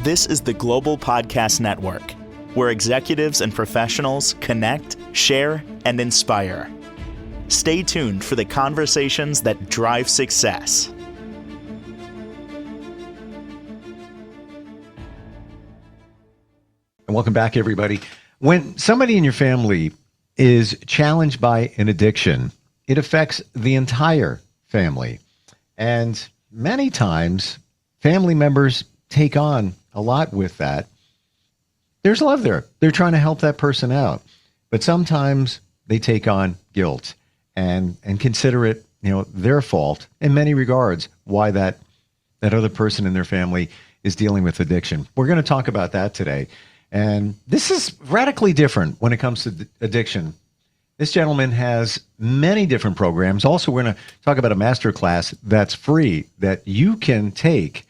This is the Global Podcast Network, where executives and professionals connect, share, and inspire. Stay tuned for the conversations that drive success. And welcome back, everybody. When somebody in your family is challenged by an addiction, it affects the entire family. And many times, family members take on a lot with that. There's love there. They're trying to help that person out. But sometimes they take on guilt and consider it, their fault in many regards, why that other person in their family is dealing with addiction. We're going to talk about that today. And this is radically different when it comes to addiction. This gentleman has many different programs. Also, we're going to talk about a master class that's free that you can take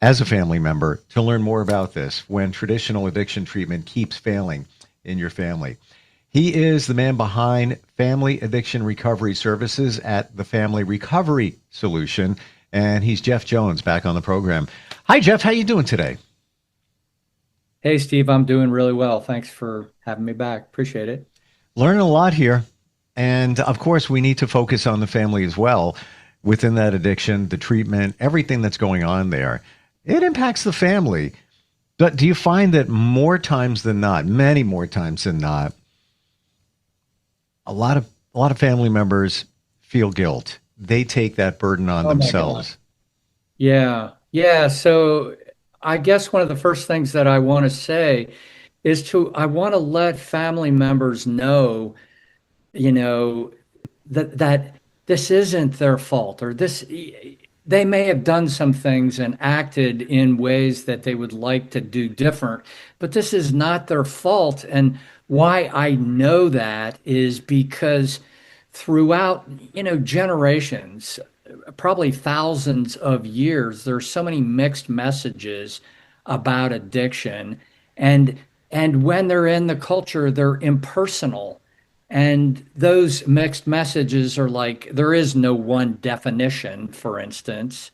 as a family member to learn more about this when traditional addiction treatment keeps failing in your family. He is the man behind Family Addiction Recovery Services at the Family Recovery Solution, and he's Jeff Jones back on the program. Hi, Jeff. How you doing today? Hey, Steve. I'm doing really well. Thanks for having me back. Appreciate it. Learning a lot here. And, of course, we need to focus on the family as well within that addiction, the treatment, everything that's going on there. It impacts the family. But do you find that more times than not, many more times than not, a lot of family members feel guilt. They take that burden on themselves. Yeah. So I guess one of the first things that I want to say is I want to let family members know, that this isn't their fault, or they may have done some things and acted in ways that they would like to do different, but this is not their fault. And why I know that is because throughout, generations, probably thousands of years, there's so many mixed messages about addiction. And when they're in the culture, they're impersonal. And those mixed messages are like, there is no one definition, for instance.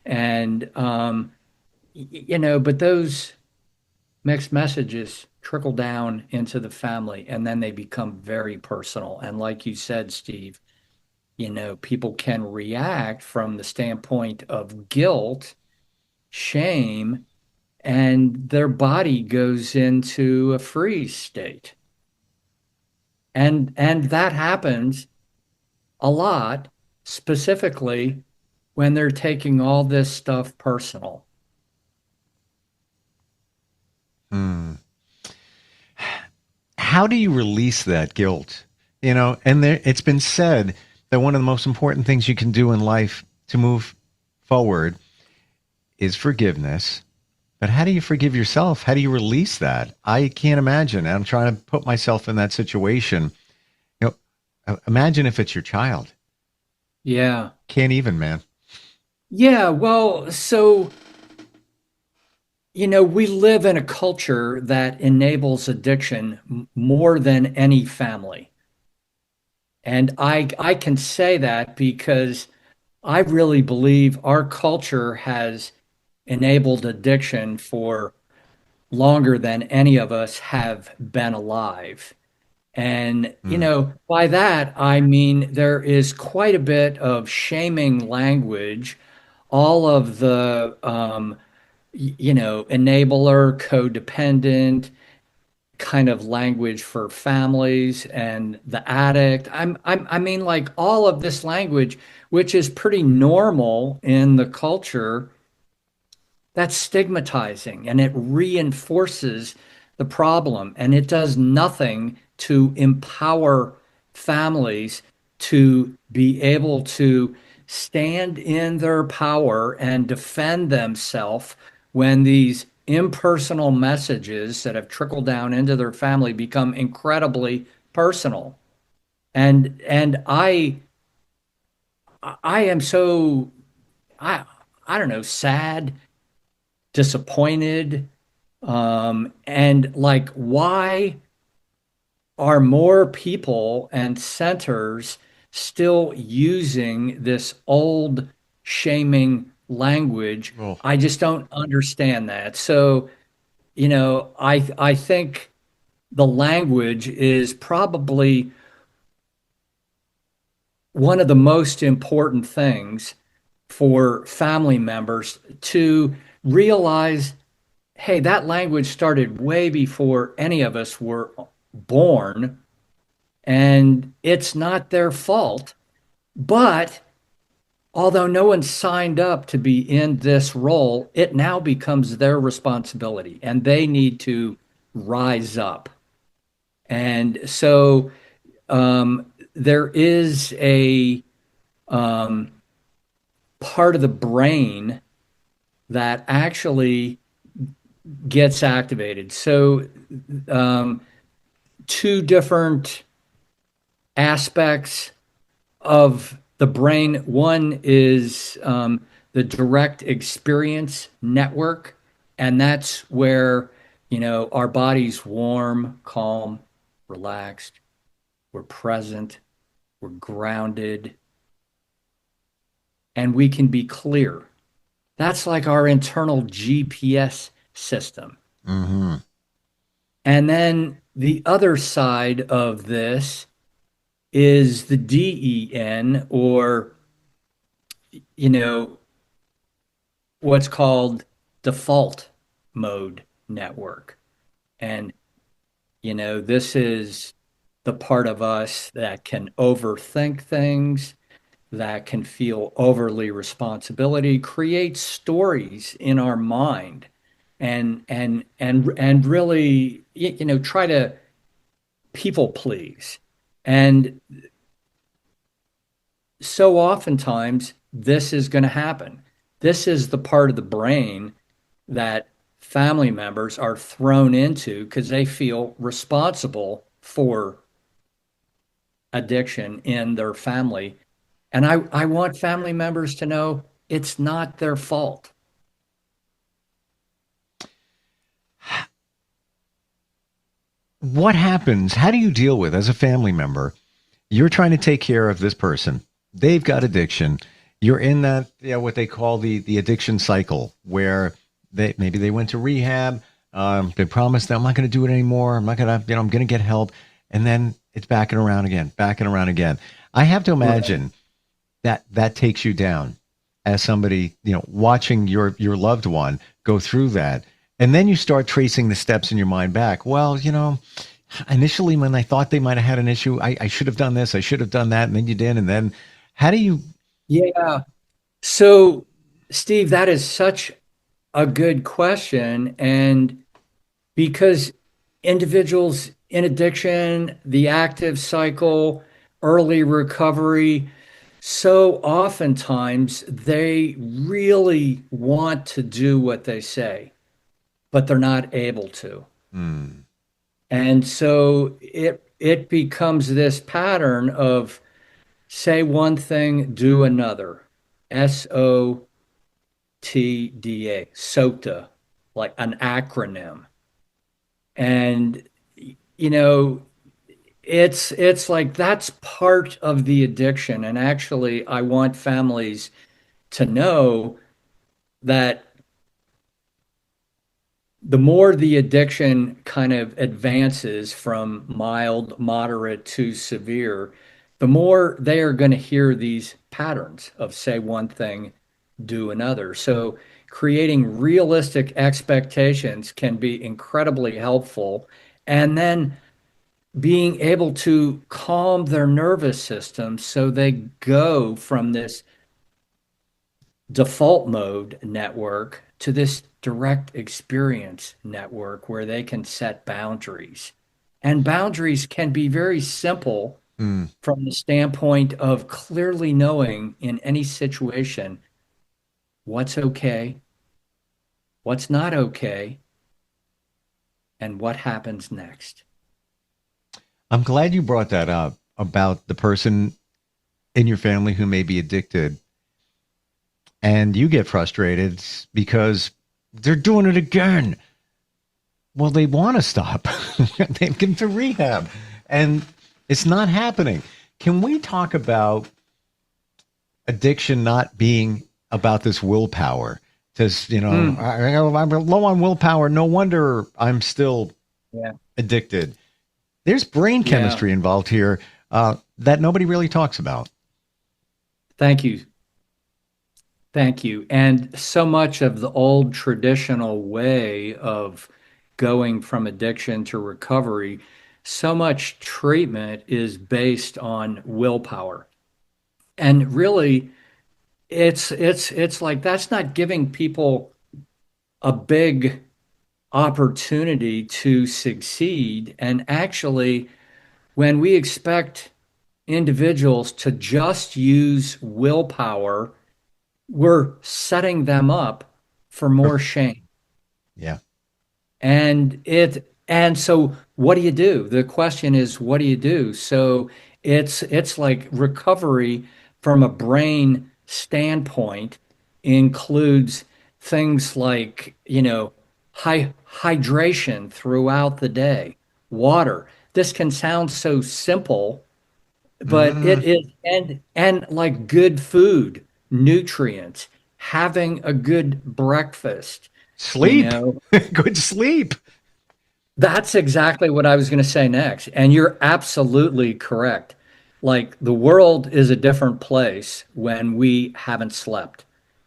And, but those mixed messages trickle down into the family, and then they become very personal. And like you said, Steve, people can react from the standpoint of guilt, shame, and their body goes into a freeze state. And that happens a lot, specifically when they're taking all this stuff personal. How do you release that guilt? It's been said that one of the most important things you can do in life to move forward is forgiveness. But how do you forgive yourself? How do you release that? I can't imagine. I'm trying to put myself in that situation. Imagine if it's your child. Yeah. Can't even, man. Yeah, well, so, we live in a culture that enables addiction more than any family. And I can say that because I really believe our culture has enabled addiction for longer than any of us have been alive. And, by that, I mean, there is quite a bit of shaming language, all of the, enabler, codependent kind of language for families and the addict. I mean, like all of this language, which is pretty normal in the culture, that's stigmatizing, and it reinforces the problem, and it does nothing to empower families to be able to stand in their power and defend themselves when these impersonal messages that have trickled down into their family become incredibly personal. And I am so, I don't know, sad, disappointed, and like, why are more people and centers still using this old shaming language. Oh. I just don't understand that. So, I think the language is probably one of the most important things for family members to realize, hey, that language started way before any of us were born, and it's not their fault. But although no one signed up to be in this role, it now becomes their responsibility and they need to rise up. And so there is a um, part of the brain that actually gets activated. So, um, two different aspects of the brain. One is the direct experience network, and that's where, our body's warm, calm, relaxed, we're present, we're grounded, and we can be clear. That's like our internal GPS system. Mm-hmm. And then the other side of this is the DEN, or, you know, what's called default mode network. And, this is the part of us that can overthink things, that can feel overly responsibility, create stories in our mind, and really, try to people please. And so oftentimes this is going to happen. This is the part of the brain that family members are thrown into because they feel responsible for addiction in their family. And I want family members to know it's not their fault. What happens? How do you deal with, as a family member, you're trying to take care of this person? They've got addiction. You're in that, what they call the addiction cycle, where maybe they went to rehab. They promised that I'm not going to do it anymore. I'm not going to, I'm going to get help. And then it's back and around again, back and around again. I have to imagine that takes you down as somebody, watching your loved one go through that. And then you start tracing the steps in your mind back. Well, initially when I thought they might have had an issue, I should have done this, I should have done that, and then you did. And then how do you? Yeah. So, Steve, that is such a good question. And because individuals in addiction, the active cycle, early recovery, so oftentimes they really want to do what they say, but they're not able to. Hmm. And so it becomes this pattern of say one thing, do another. SOTDA, SOTA, like an acronym. And you know, it's like that's part of the addiction. And actually, I want families to know that the more the addiction kind of advances from mild, moderate to severe, the more they are going to hear these patterns of say one thing, do another. So creating realistic expectations can be incredibly helpful. And then being able to calm their nervous system so they go from this default mode network to this direct experience network where they can set boundaries. And boundaries can be very simple Mm. from the standpoint of clearly knowing in any situation what's okay, what's not okay, and what happens next. I'm glad you brought that up about the person in your family who may be addicted, and you get frustrated because they're doing it again. Well, they want to stop. They've been to rehab and it's not happening. Can we talk about addiction not being about this willpower. Says, Mm, I'm low on willpower. No wonder I'm still yeah. addicted. There's brain Yeah. chemistry involved here that nobody really talks about. Thank you. Thank you. And so much of the old traditional way of going from addiction to recovery, so much treatment is based on willpower. And really, it's like that's not giving people a big opportunity to succeed. And actually, when we expect individuals to just use willpower, we're setting them up for more shame. Yeah. And so what do you do? The question is, what do you do? So it's like recovery from a brain standpoint includes things like, hydration throughout the day, water. This can sound so simple, but Mm, it is, and like good food, nutrients, having a good breakfast, you sleep. know. Good sleep. That's exactly what I was going to say next. And you're absolutely correct. Like the world is a different place when we haven't slept.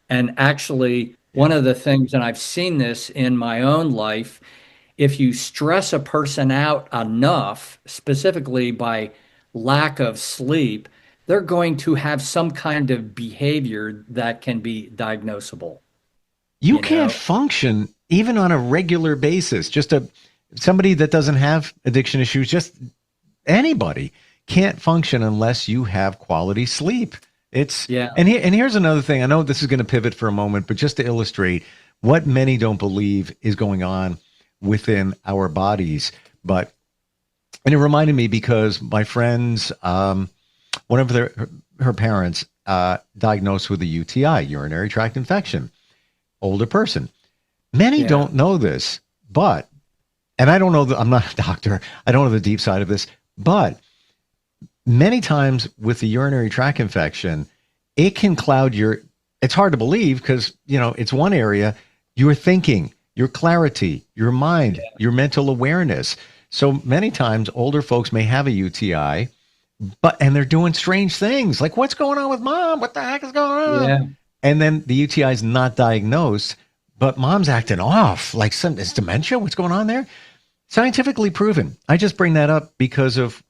And actually, one Yeah. of the things, and I've seen this in my own life, if you stress a person out enough, specifically by lack of sleep, they're going to have some kind of behavior that can be diagnosable, You you can't know? function even on a regular basis. Just somebody that doesn't have addiction issues, just anybody can't function unless you have quality sleep. It's Yeah. and here's another thing. I know this is going to pivot for a moment, but just to illustrate what many don't believe is going on within our bodies. But and it reminded me because my friends, one of her parents diagnosed with a UTI, urinary tract infection, older person. Many Yeah. don't know this, but and I don't know I'm not a doctor. I don't know the deep side of this, but many times with the urinary tract infection, it can cloud your it's hard to believe because, it's one area your thinking, your clarity, your mind, your mental awareness. So many times older folks may have a UTI, and they're doing strange things like what's going on with mom? What the heck is going on? Yeah. And then the UTI is not diagnosed, but mom's acting off. Like is dementia? What's going on there? Scientifically proven. I just bring that up because of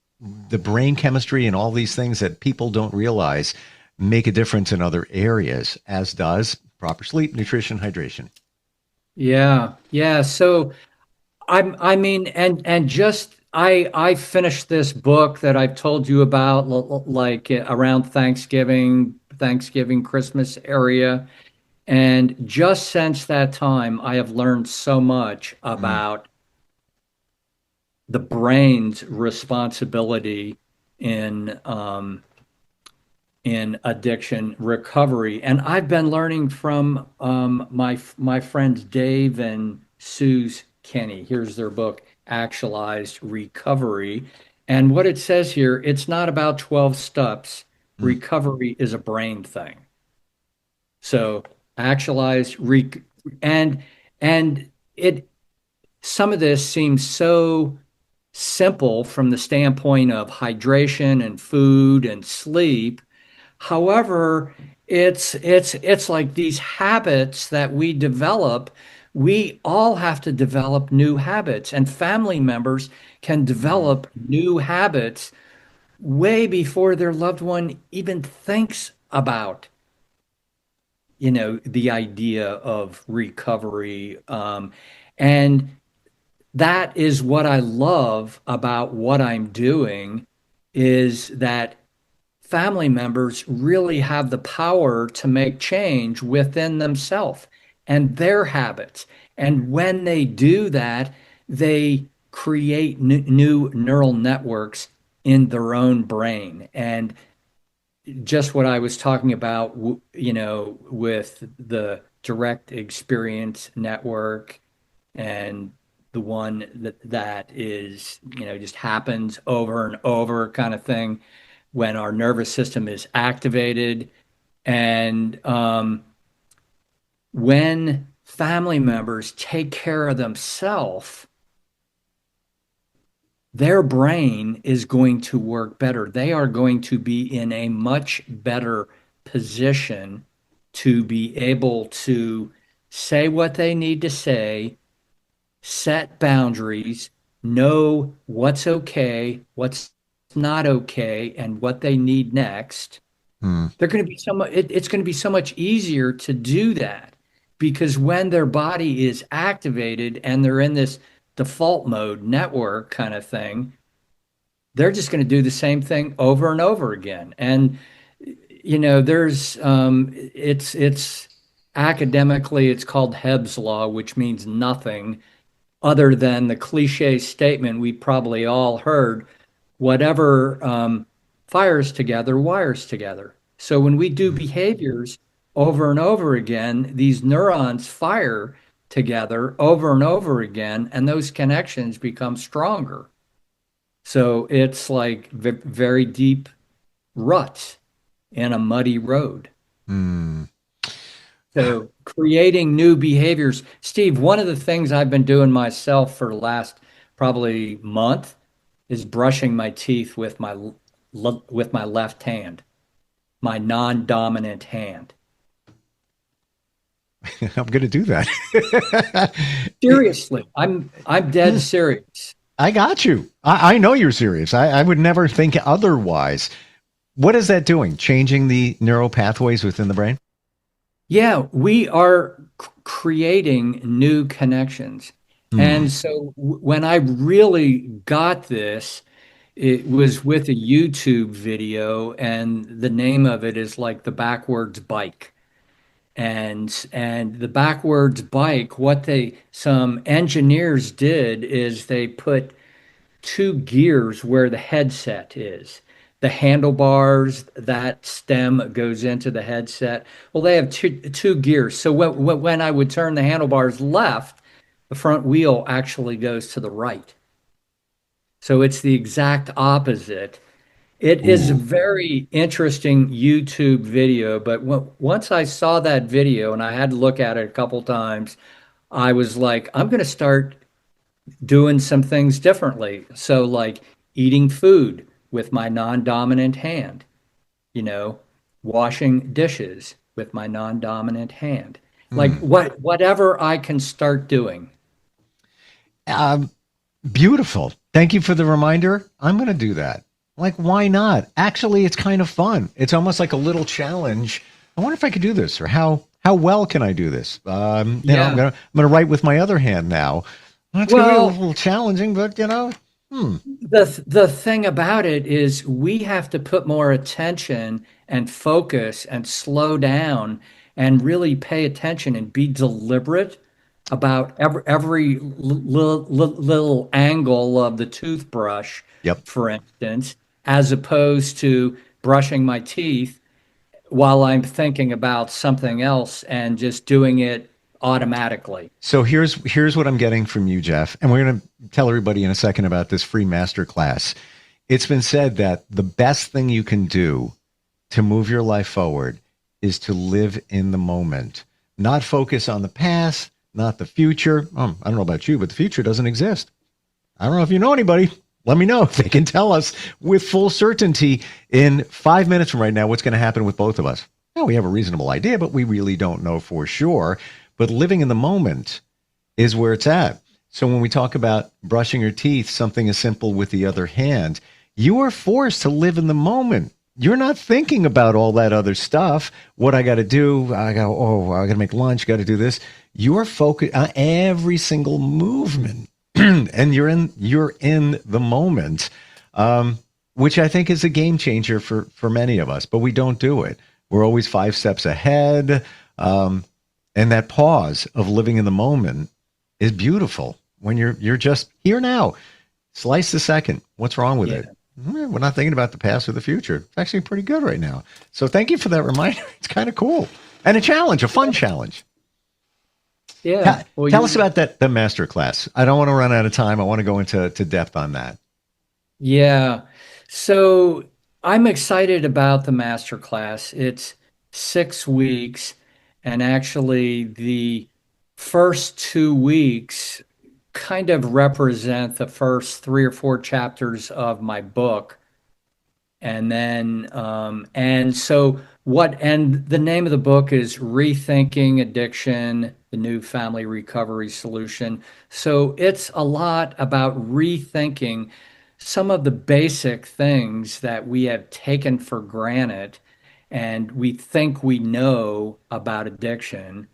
the brain chemistry and all these things that people don't realize make a difference in other areas, as does proper sleep, nutrition, hydration. Yeah. Yeah. So I mean, and just I finished this book that I've told you about, like around Thanksgiving, Christmas area, and just since that time, I have learned so much Mm. about the brain's responsibility in addiction recovery, and I've been learning from my friends Dave and Suze Kenny. Here's their book, Actualized Recovery. And what it says here, it's not about 12 steps. Mm. Recovery is a brain thing. So actualized rec and it some of this seems so simple from the standpoint of hydration and food and sleep. However, it's like these habits that we develop. We all have to develop new habits, and family members can Mm. develop new habits way before their loved one even thinks about, the idea of recovery. And that is what I love about what I'm doing is that family members really have the power to make change within themselves and their habits. And when they do that, they create new neural networks in their own brain. And just what I was talking about, with the direct experience network and the one that is, just happens over and over kind of thing when our nervous system is activated. And when family members take care of themselves, their brain is going to work better. They are going to be in a much better position to be able to say what they need to say, set boundaries, know what's okay, what's not okay, and what they need next. Hmm. They're going to be so much, it's going to be so much easier to do that because when their body is activated and they're in this default mode network kind of thing, they're just going to do the same thing over and over again. And there's it's academically it's called Hebb's law, which means nothing other than the cliche statement we probably all heard, whatever fires together, wires together. So when we do behaviors over and over again, these neurons fire together over and over again, and those connections become stronger. So it's like very deep ruts in a muddy road. Hmm. So creating new behaviors. Steve, one of the things I've been doing myself for the last probably month is brushing my teeth with my left hand, my non-dominant hand. I'm going to do that. Seriously, I'm dead serious. I got you. I know you're serious. I would never think otherwise. What is that doing? Changing the neural pathways within the brain? Yeah, we are creating new connections. Hmm. And so when I really got this, it was with a YouTube video, and the name of it is like the backwards bike. And the backwards bike, what they some engineers did is they put two gears where the headset is. The handlebars, that stem goes into the headset. Well, they have two gears. So when I would turn the handlebars left, the front wheel actually goes to the right. So it's the exact opposite. It is a Ooh. very interesting YouTube video, but once I saw that video and I had to look at it a couple times, I was like, I'm going to start doing some things differently. So, like eating food with my non-dominant hand, you know, washing dishes with my non-dominant hand. Like Hmm. whatever I can start doing. Um, Beautiful. Thank you for the reminder. I'm going to do that. Like, why not? Actually, it's kind of fun. It's almost like a little challenge. I wonder if I could do this, or how well can I do this? I'm Yeah. gonna write with my other hand now. That's going to be a Well, little challenging, but hmm. the thing about it is we have to put more attention and focus and slow down and really pay attention and be deliberate about every little angle of the toothbrush, Yep. for instance, as opposed to brushing my teeth while I'm thinking about something else and just doing it automatically. So here's what I'm getting from you, Jeff, and we're going to tell everybody in a second about this free masterclass. It's been said that the best thing you can do to move your life forward is to live in the moment, not focus on the past, not the future. I don't know about you, but the future doesn't exist. I don't know if you know anybody. Let me know if they can tell us with full certainty in 5 minutes from right now what's going to happen with both of us. Now, we have a reasonable idea, but we really don't know for sure. But living in the moment is where it's at. So when we talk about brushing your teeth, something as simple with the other hand, you are forced to live in the moment. You're not thinking about all that other stuff. What I got to do, I got to make lunch, got to do this. You're focused on every single movement, and you're in the moment, which I think is a game changer for many of us. But we don't do it. We're always 5 steps ahead. And that pause of living in the moment is beautiful when you're just here now. Slice the second. What's wrong with Yeah. it? We're not thinking about the past or the future. It's actually pretty good right now. So thank you for that reminder. It's kind of cool. And a challenge, a fun challenge. Yeah. Well, Tell us about the master class. I don't want to run out of time. I want to go into depth on that. yeah. So I'm excited about the master class. It's 6 weeks, And actually, the first 2 weeks kind of represent the first 3 or 4 chapters of my book. And then, and the name of the book is Rethinking Addiction, the New Family Recovery Solution. So it's a lot about rethinking some of the basic things that we have taken for granted and we think we know about addiction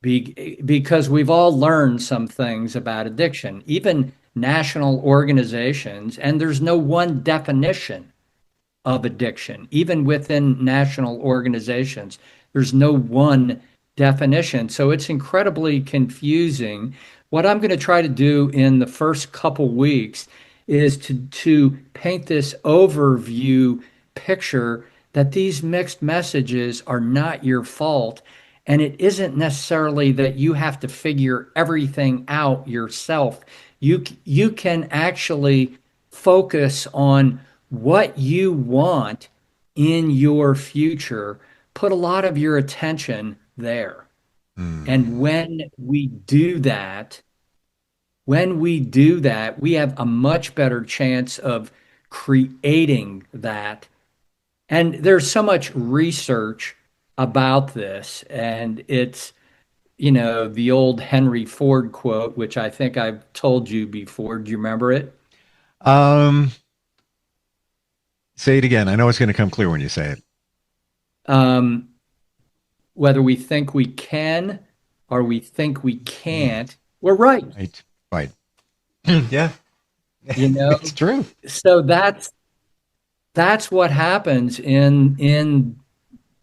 because we've all learned some things about addiction, even national organizations, and there's no one definition of addiction. Even within national organizations, there's no one definition. So it's incredibly confusing. What I'm going to try to do in the first couple weeks is to paint this overview picture that these mixed messages are not your fault. And it isn't necessarily that you have to figure everything out yourself. You can actually focus on what you want in your future, put a lot of your attention there. And when we do that, we have a much better chance of creating that. And there's so much research about this, and it's, the old Henry Ford quote, which I think I've told you before. Do you remember it? Um, Say it again. I know it's going to come clear when you say it. Um, Whether we think we can or we think we can't, we're right. Right. Right. Yeah. It's true. So that's what happens in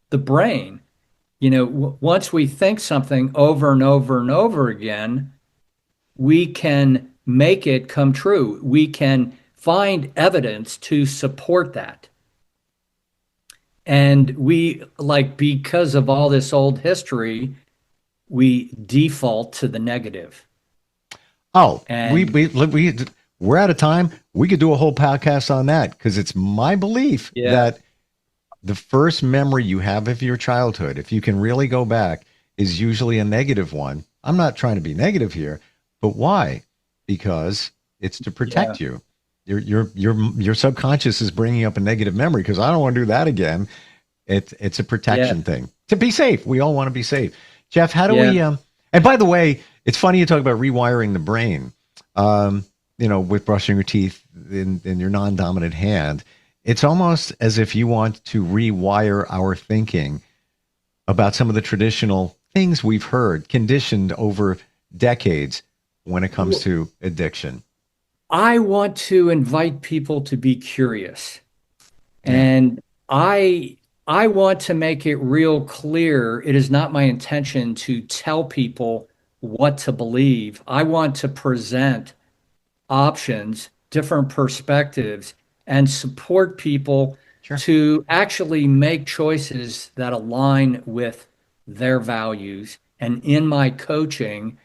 the brain. Once we think something over and over and over again, we can make it come true. We can find evidence to support that. And because of all this old history, we default to the negative. Oh, And we're out of time. We could do a whole podcast on that because it's my belief that the first memory you have of your childhood, if you can really go back, is usually a negative one. I'm not trying to be negative here, but why? Because it's to protect you. Your subconscious is bringing up a negative memory because I don't want to do that again. It's a protection thing to be safe. We all want to be safe. Jeff, how do we? And by the way, it's funny you talk about rewiring the brain. With brushing your teeth in your non-dominant hand, it's almost as if you want to rewire our thinking about some of the traditional things we've heard, conditioned over decades when it comes to addiction. I want to invite people to be curious. And I want to make it real clear. It is not my intention to tell people what to believe. I want to present options, different perspectives, and support people to actually make choices that align with their values. And in my coaching,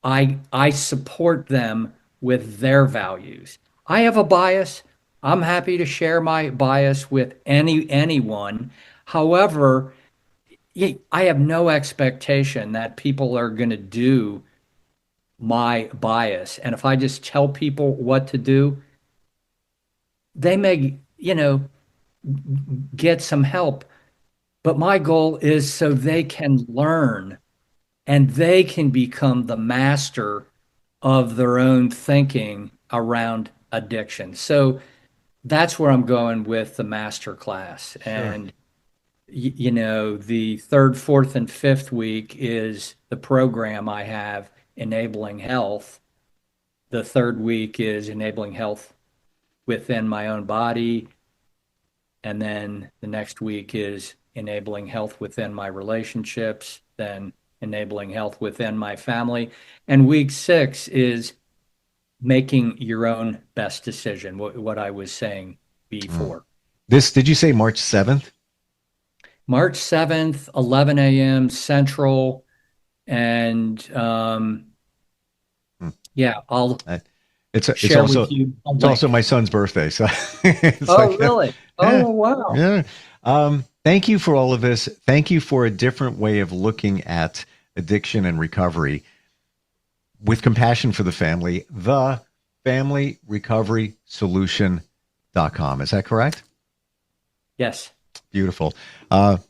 I support them with their values. I have a bias. I'm happy to share my bias with anyone. However, I have no expectation that people are going to do my bias. And if I just tell people what to do, they may, get some help. But my goal is so they can learn and they can become the master of their own thinking around addiction. So that's where I'm going with the master class. And, the third, fourth, and fifth week is the program I have, Enabling Health. The third week is Enabling Health within my own body. And then the next week is Enabling Health within my relationships, then Enabling Health within my family. And week 6 is making your own best decision, what I was saying before. Did you say March 7th? March 7th, 11 a.m. Central. And I'll It's share also with you. it's also my son's birthday. So Oh, really? Oh, wow. Yeah. Thank you for all of this. Thank you for a different way of looking at addiction and recovery with compassion for the family. TheFamilyRecoverySolution.com. Is that correct? Yes. Beautiful. Love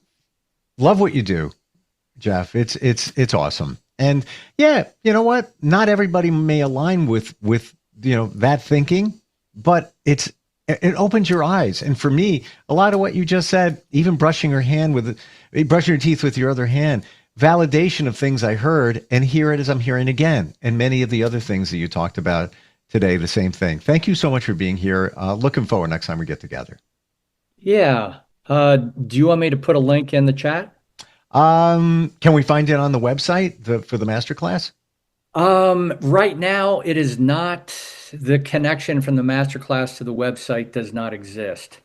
what you do, Jeff. It's awesome. And yeah, you know what? Not everybody may align with that thinking, but it opens your eyes. And for me, a lot of what you just said, even brushing your teeth with your other hand, validation of things I heard, and here it is, I'm hearing again. And many of the other things that you talked about today, the same thing. Thank you so much for being here. Looking forward next time we get together. Yeah. Do you want me to put a link in the chat? Can we find it on the website for the masterclass? Right now, it is not. The connection from the masterclass to the website does not exist.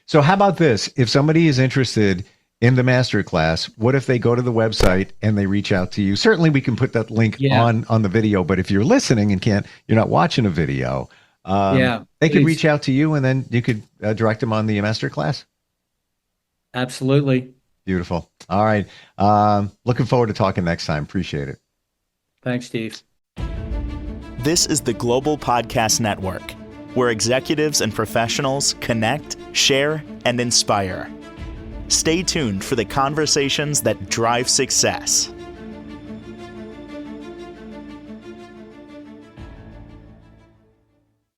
So how about this? If somebody is interested in the masterclass, what if they go to the website and they reach out to you? Certainly we can put that link on the video, but if you're listening and you're not watching a video, they could reach out to you and then you could direct them on the masterclass. Absolutely. Beautiful. All right. Looking forward to talking next time. Appreciate it. Thanks, Steve. This is the Global Podcast Network, where executives and professionals connect, share, and inspire. Stay tuned for the conversations that drive success.